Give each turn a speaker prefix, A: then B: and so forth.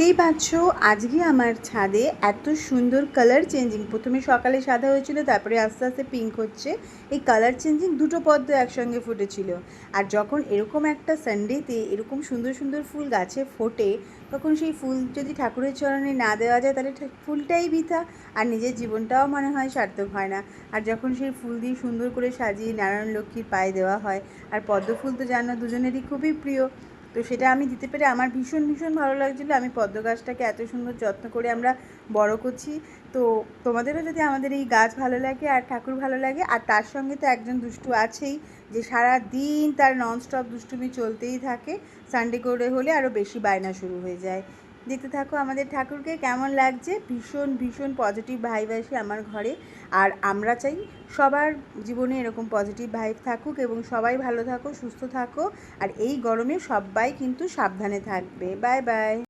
A: দেখতেই পাচ্ছ আজকে আমার ছাদে এত সুন্দর কালার চেঞ্জিং। প্রথমে সকালে সাদা হয়েছিল, তারপরে আস্তে আস্তে পিঙ্ক হচ্ছে। এই কালার চেঞ্জিং দুটো পদ্ম একসঙ্গে ফুটেছিল। আর যখন এরকম একটা সানডেতে এরকম সুন্দর সুন্দর ফুল গাছে ফোটে, তখন সেই ফুল যদি ঠাকুরের চরণে না দেওয়া যায় তাহলে ফুলটাই বৃথা, আর নিজের জীবনটাও মনে হয় সার্থক হয় না। আর যখন সেই ফুল দিয়ে সুন্দর করে সাজিয়ে নারায়ণ লক্ষ্মীর পায়ে দেওয়া হয়, আর পদ্ম ফুল তো জানো দুজনেরই খুবই প্রিয়, তো সেটা আমি দিতে পেরে আমার ভীষণ ভীষণ ভালো লাগছিলো। আমি পদ্ম গাছটাকে এত সুন্দর যত্ন করে আমরা বড় করছি। তো তোমাদেরও যদি আমাদের এই গাছ ভালো লাগে আর ঠাকুর ভালো লাগে, আর তার সঙ্গে তো একজন দুষ্টু আছেই, যে সারা দিন তার ননস্টপ দুষ্টুমি চলতেই থাকে, সানডে করে হলে আরও বেশি বায়না শুরু হয়ে যায়। দেখতে থাকো আমাদের ঠাকুরকে কেমন লাগছে। ভীষণ ভীষণ পজিটিভ ভাইব আসে আমার ঘরে, আর আমরা চাই সবার জীবনে এরকম পজিটিভ ভাইব থাকুক এবং সবাই ভালো থাকো, সুস্থ থাকো। আর এই গরমে সবাই কিন্তু সাবধানে থাকবে। Bye bye.